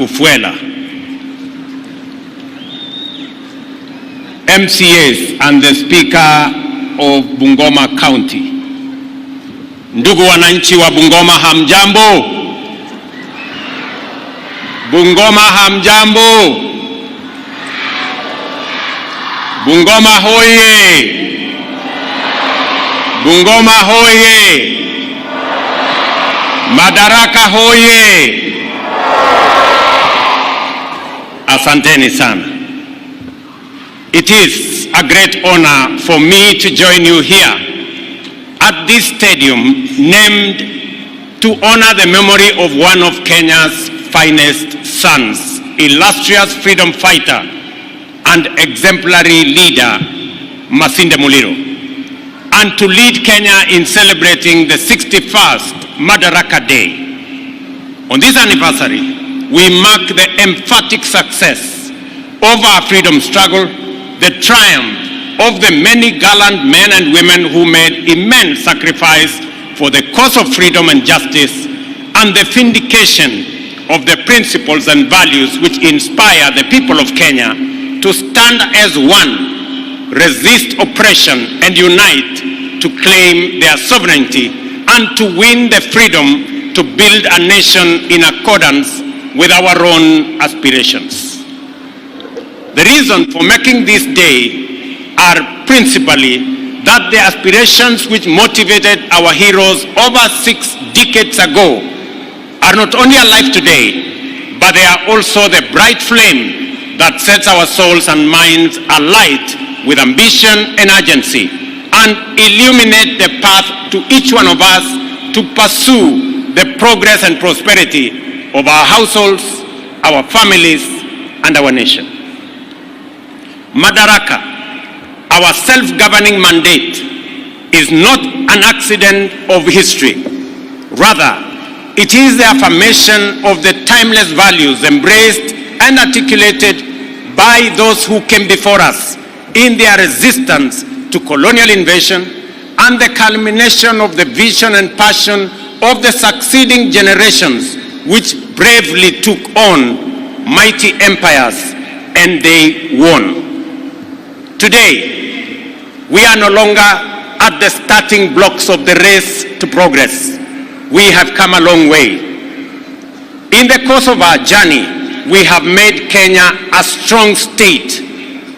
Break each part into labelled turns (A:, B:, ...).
A: Kufuela, MCAs and the Speaker of Bungoma County. Ndugu wananchi wa Bungoma, hamjambo? Bungoma hamjambo? Bungoma hoye! Bungoma hoye! Madaraka hoye! Asanteni sana. It is a great honor for me to join you here at this stadium named to honor the memory of one of Kenya's finest sons, illustrious freedom fighter and exemplary leader, Masinde Muliro, and to lead Kenya in celebrating the 61st Madaraka Day. On this anniversary, we mark the emphatic success of our freedom struggle, the triumph of the many gallant men and women who made immense sacrifice for the cause of freedom and justice, and the vindication of the principles and values which inspire the people of Kenya to stand as one, resist oppression, and unite to claim their sovereignty and to win the freedom to build a nation in accordance with our own aspirations. The reason for making this day are principally that the aspirations which motivated our heroes over 6 decades ago are not only alive today, but they are also the bright flame that sets our souls and minds alight with ambition and urgency, and illuminate the path to each one of us to pursue the progress and prosperity of our households, our families, and our nation. Madaraka, our self-governing mandate, is not an accident of history. Rather, it is the affirmation of the timeless values embraced and articulated by those who came before us in their resistance to colonial invasion, and the culmination of the vision and passion of the succeeding generations which bravely took on mighty empires and they won. Today, we are no longer at the starting blocks of the race to progress. We have come a long way. In the course of our journey, we have made Kenya a strong state,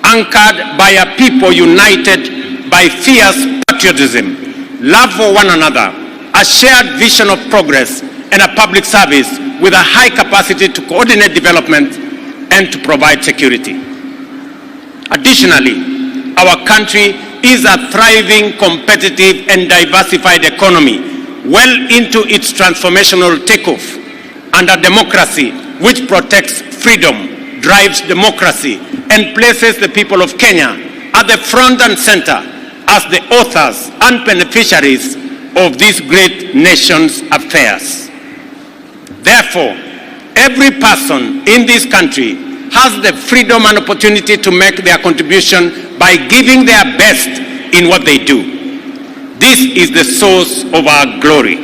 A: anchored by a people united by fierce patriotism, love for one another, a shared vision of progress, and a public service with a high capacity to coordinate development and to provide security. Additionally, our country is a thriving, competitive, and diversified economy, well into its transformational takeoff, and a democracy which protects freedom, drives democracy, and places the people of Kenya at the front and center as the authors and beneficiaries of this great nation's affairs. Therefore, every person in this country has the freedom and opportunity to make their contribution by giving their best in what they do. This is the source of our glory.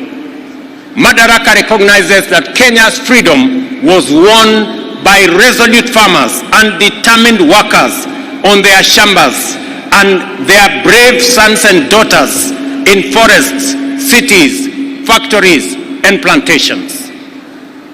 A: Madaraka recognizes that Kenya's freedom was won by resolute farmers and determined workers on their shambas and their brave sons and daughters in forests, cities, factories, and plantations.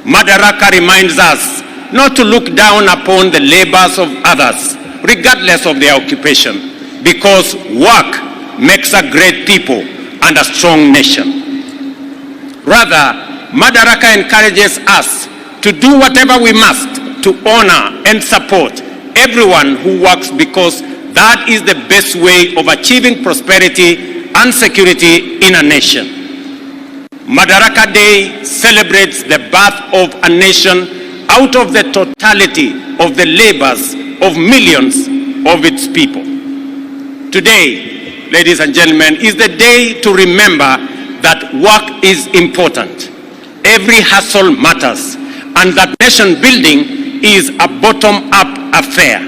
A: Madaraka reminds us not to look down upon the labors of others, regardless of their occupation, because work makes a great people and a strong nation. Rather, Madaraka encourages us to do whatever we must to honor and support everyone who works, because that is the best way of achieving prosperity and security in a nation. Madaraka Day celebrates the birth of a nation out of the totality of the labors of millions of its people. Today, ladies and gentlemen, is the day to remember that work is important. Every hustle matters, and that nation building is a bottom-up affair.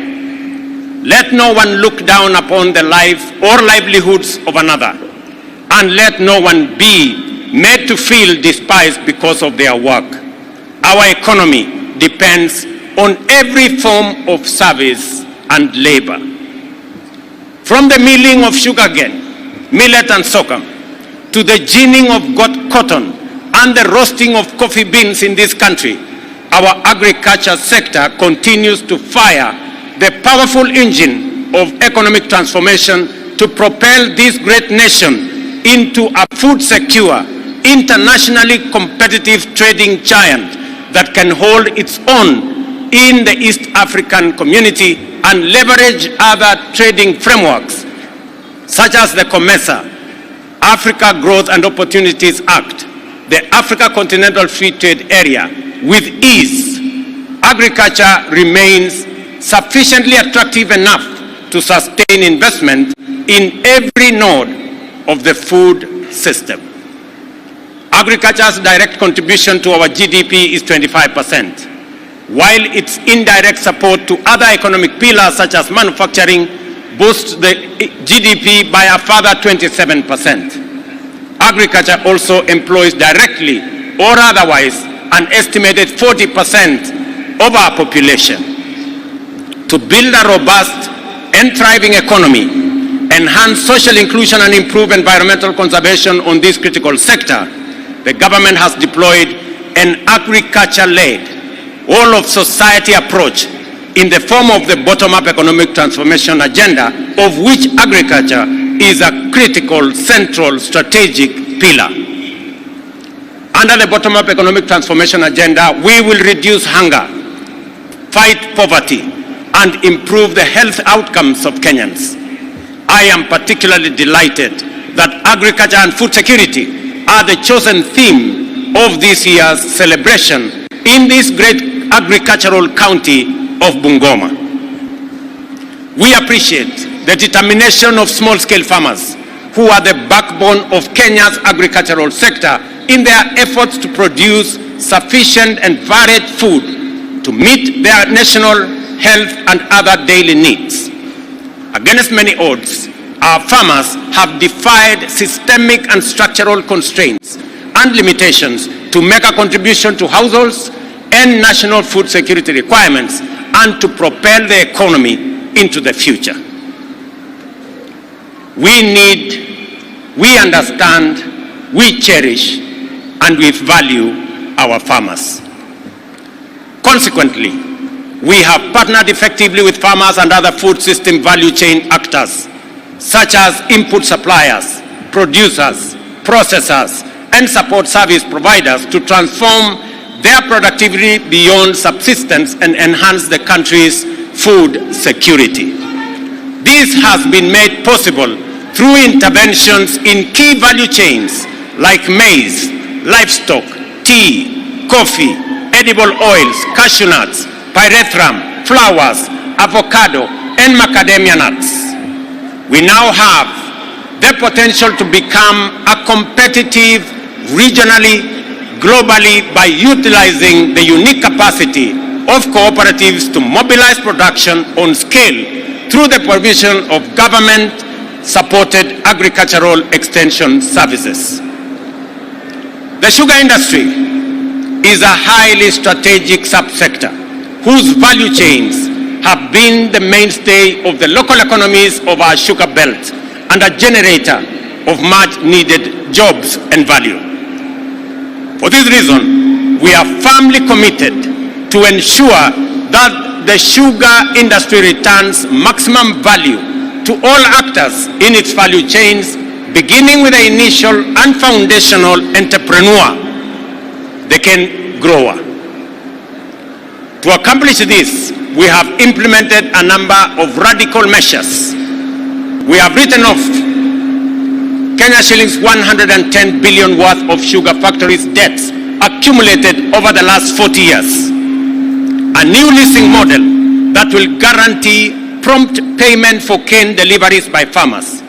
A: Let no one look down upon the life or livelihoods of another, and let no one be made to feel despised because of their work. Our economy, depends on every form of service and labor. From the milling of sugarcane, millet and sorghum, to the ginning of cotton and the roasting of coffee beans in this country, our agriculture sector continues to fire the powerful engine of economic transformation to propel this great nation into a food secure, internationally competitive trading giant that can hold its own in the East African community and leverage other trading frameworks such as the COMESA, Africa Growth and Opportunities Act, the Africa Continental Free Trade Area, with ease. Agriculture remains sufficiently attractive enough to sustain investment in every node of the food system. Agriculture's direct contribution to our GDP is 25%, while its indirect support to other economic pillars such as manufacturing boosts the GDP by a further 27%. Agriculture also employs directly or otherwise an estimated 40% of our population. To build a robust and thriving economy, enhance social inclusion and improve environmental conservation on this critical sector, the government has deployed an agriculture-led, all-of-society approach in the form of the bottom-up economic transformation agenda, of which agriculture is a critical, central, strategic pillar. Under the bottom-up economic transformation agenda, we will reduce hunger, fight poverty, and improve the health outcomes of Kenyans. I am particularly delighted that agriculture and food security are the chosen theme of this year's celebration in this great agricultural county of Bungoma. We appreciate the determination of small-scale farmers who are the backbone of Kenya's agricultural sector in their efforts to produce sufficient and varied food to meet their national health and other daily needs. Against many odds, our farmers have defied systemic and structural constraints and limitations to make a contribution to households and national food security requirements and to propel the economy into the future. We understand, we cherish, and we value our farmers. Consequently, we have partnered effectively with farmers and other food system value chain actors, such as input suppliers, producers, processors, and support service providers to transform their productivity beyond subsistence and enhance the country's food security. This has been made possible through interventions in key value chains like maize, livestock, tea, coffee, edible oils, cashew nuts, pyrethrum, flowers, avocado, and macadamia nuts. We now have the potential to become a competitive regionally, globally, by utilizing the unique capacity of cooperatives to mobilize production on scale through the provision of government-supported agricultural extension services. The sugar industry is a highly strategic subsector whose value chains have been the mainstay of the local economies of our sugar belt and a generator of much-needed jobs and value. For this reason, we are firmly committed to ensure that the sugar industry returns maximum value to all actors in its value chains, beginning with the initial and foundational entrepreneur, the cane grower. To accomplish this, we have implemented a number of radical measures. We have written off Kenya shillings 110 billion worth of sugar factories' debts accumulated over the last 40 years. A new leasing model that will guarantee prompt payment for cane deliveries by farmers,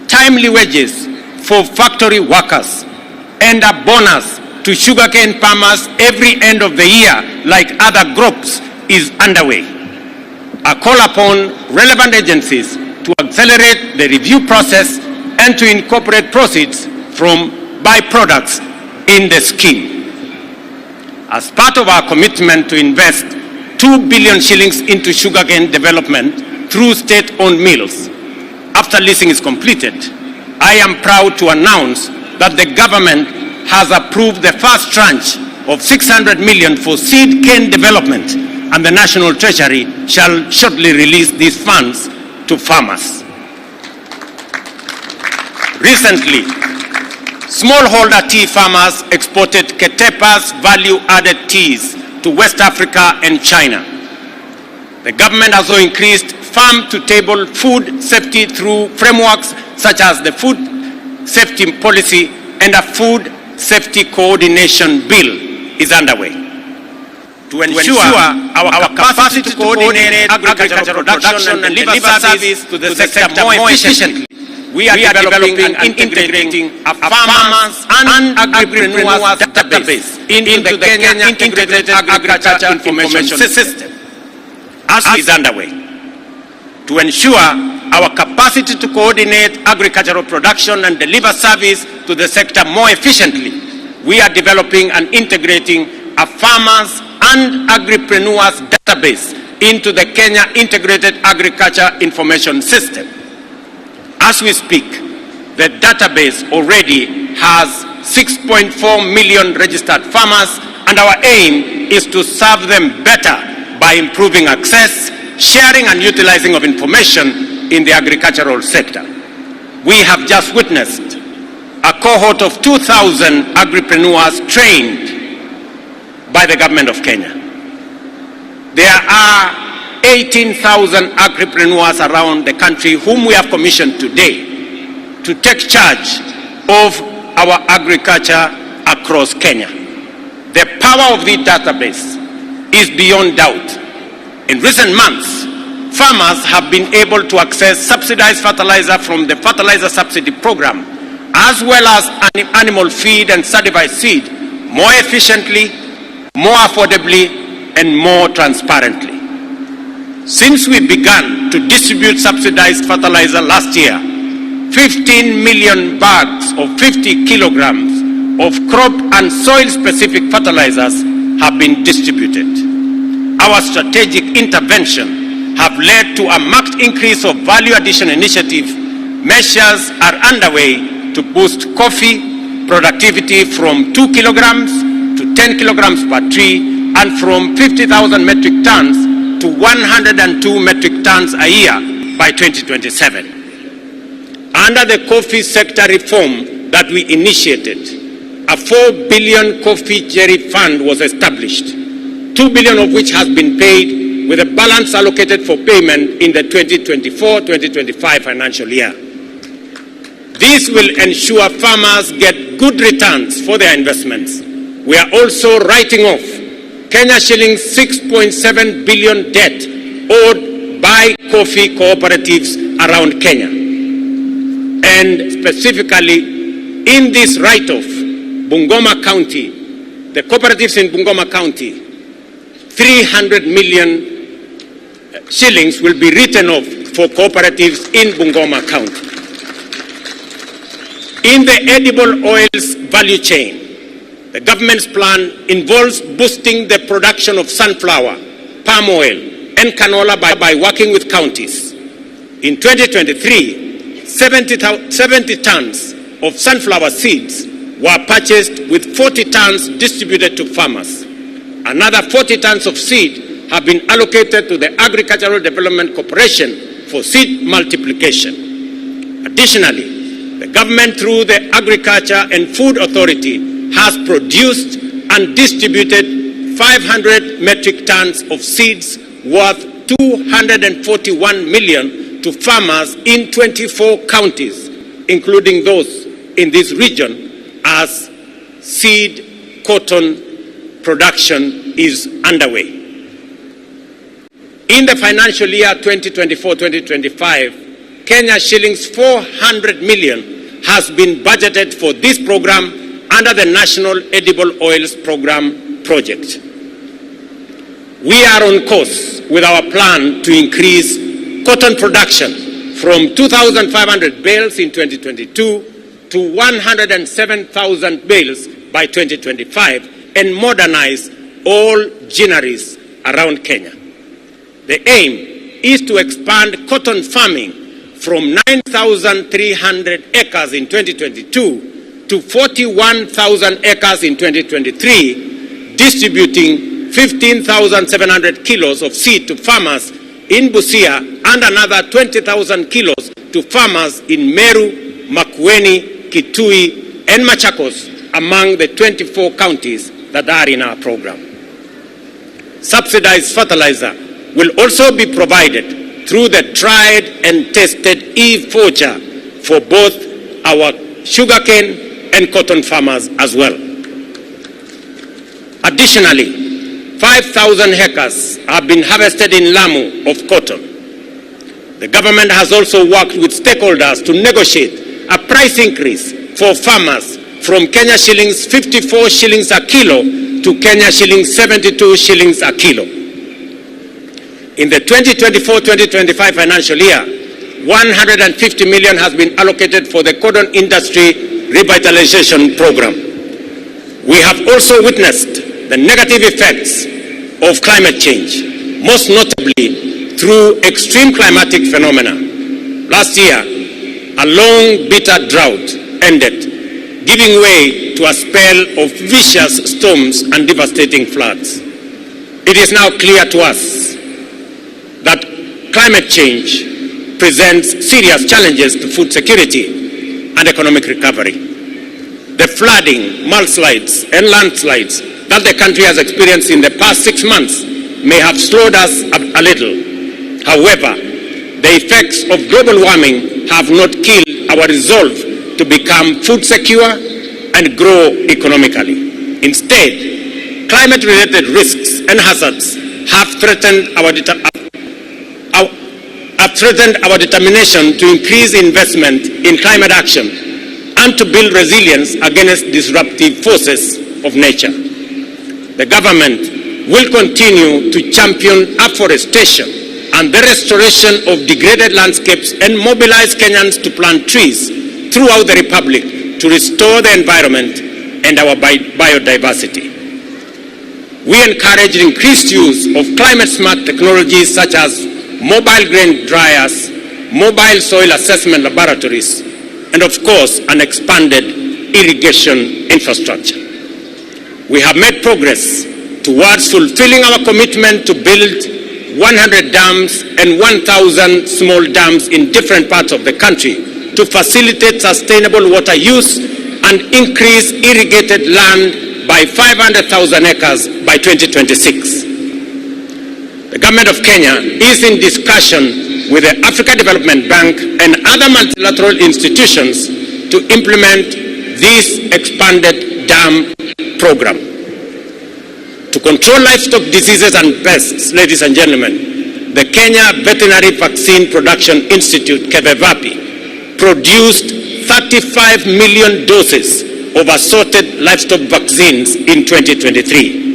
A: timely wages for factory workers, and a bonus to sugarcane farmers every end of the year like other crops is underway. A call upon relevant agencies to accelerate the review process and to incorporate proceeds from byproducts in the scheme. As part of our commitment to invest 2 billion shillings into sugarcane development through state-owned mills, after leasing is completed, I am proud to announce that the government has approved the first tranche of 600 million for seed cane development, and the National Treasury shall shortly release these funds to farmers. Recently, smallholder tea farmers exported Ketepa's value-added teas to West Africa and China. The government has also increased farm-to-table food safety through frameworks such as the Food Safety Policy, and a Food Safety Coordination Bill is underway. To ensure our capacity to coordinate agricultural production and deliver service to the sector more efficiently, we are developing and integrating a farmers and agripreneurs database into the Kenya Integrated Agriculture Information System, as is underway. To ensure our capacity to coordinate agricultural production and deliver service to the sector more efficiently, we are developing and integrating a farmers and agripreneurs database into the Kenya Integrated Agriculture Information System. As we speak, the database already has 6.4 million registered farmers, and our aim is to serve them better by improving access, sharing and utilizing of information in the agricultural sector. We have just witnessed a cohort of 2,000 agripreneurs trained by the government of Kenya. There are 18,000 agripreneurs around the country whom we have commissioned today to take charge of our agriculture across Kenya. The power of the database is beyond doubt. In recent months, farmers have been able to access subsidized fertilizer from the fertilizer subsidy program, as well as animal feed and certified seed, more efficiently, more affordably, and more transparently. Since we began to distribute subsidized fertilizer last year, 15 million bags of 50 kilograms of crop and soil-specific fertilizers have been distributed. Our strategic intervention have led to a marked increase of value addition initiative. Measures are underway to boost coffee productivity from 2 kilograms to 10 kilograms per tree, and from 50,000 metric tons to 102 metric tons a year by 2027. Under the coffee sector reform that we initiated, a 4 billion coffee jerry fund was established, 2 billion of which has been paid, with a balance allocated for payment in the 2024-2025 financial year. This will ensure farmers get good returns for their investments. We are also writing off Kenya shillings 6.7 billion debt owed by coffee cooperatives around Kenya. And specifically, in this write-off, Bungoma County, the cooperatives in Bungoma County, 300 million shillings will be written off for cooperatives in Bungoma County. In the edible oils value chain, the government's plan involves boosting the production of sunflower, palm oil, and canola by working with counties. In 2023, 70 tons of sunflower seeds were purchased, with 40 tons distributed to farmers. Another 40 tons of seed have been allocated to the Agricultural Development Corporation for seed multiplication. Additionally, the government, through the Agriculture and Food Authority, has produced and distributed 500 metric tons of seeds worth 241 million to farmers in 24 counties, including those in this region, as seed cotton production is underway. In the financial year 2024-2025, Kenya shillings 400 million has been budgeted for this program under the National Edible Oils Program project. We are on course with our plan to increase cotton production from 2,500 bales in 2022 to 107,000 bales by 2025, and modernize all ginaries around Kenya. The aim is to expand cotton farming from 9,300 acres in 2022 to 41,000 acres in 2023, distributing 15,700 kilos of seed to farmers in Busia and another 20,000 kilos to farmers in Meru, Makueni, Kitui, and Machakos, among the 24 counties that are in our program. Subsidized fertilizer will also be provided through the tried and tested e-voucher for both our sugarcane and cotton farmers as well. Additionally, 5,000 hectares have been harvested in Lamu of cotton. The government has also worked with stakeholders to negotiate a price increase for farmers from Kenya shillings 54 shillings a kilo to Kenya shillings 72 shillings a kilo. In the 2024-2025 financial year, 150 million has been allocated for the cotton industry revitalization program. We have also witnessed the negative effects of climate change, most notably through extreme climatic phenomena. Last year, a long, bitter drought ended, giving way to a spell of vicious storms and devastating floods. It is now clear to us that climate change presents serious challenges to food security and economic recovery. The flooding, mudslides, and landslides that the country has experienced in the past 6 months may have slowed us a little. However, the effects of global warming have not killed our resolve to become food secure and grow economically. Instead, climate-related risks and hazards have threatened our determination to increase investment in climate action and to build resilience against disruptive forces of nature. The government will continue to champion afforestation and the restoration of degraded landscapes and mobilize Kenyans to plant trees throughout the Republic to restore the environment and our biodiversity. We encourage increased use of climate-smart technologies such as mobile grain dryers, mobile soil assessment laboratories, and of course, an expanded irrigation infrastructure. We have made progress towards fulfilling our commitment to build 100 dams and 1,000 small dams in different parts of the country to facilitate sustainable water use and increase irrigated land by 500,000 acres by 2026. The government of Kenya is in discussion with the Africa Development Bank and other multilateral institutions to implement this expanded dam program. To control livestock diseases and pests, ladies and gentlemen, the Kenya Veterinary Vaccine Production Institute, KVVAPI, produced 35 million doses of assorted livestock vaccines in 2023.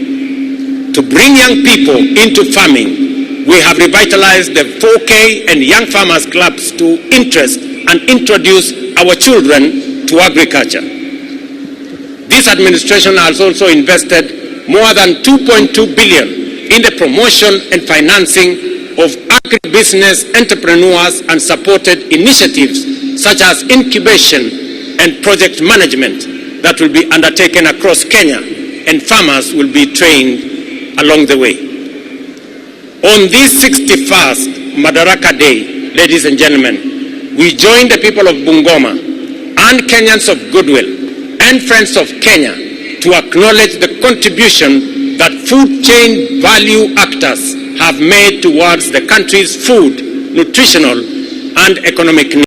A: To bring young people into farming, we have revitalized the 4K and Young Farmers Clubs to interest and introduce our children to agriculture. This administration has also invested more than 2.2 billion in the promotion and financing of agribusiness entrepreneurs and supported initiatives such as incubation and project management that will be undertaken across Kenya, and farmers will be trained along the way. On this 61st Madaraka Day, ladies and gentlemen, we join the people of Bungoma and Kenyans of goodwill and friends of Kenya to acknowledge the contribution that food chain value actors have made towards the country's food, nutritional, and economic needs.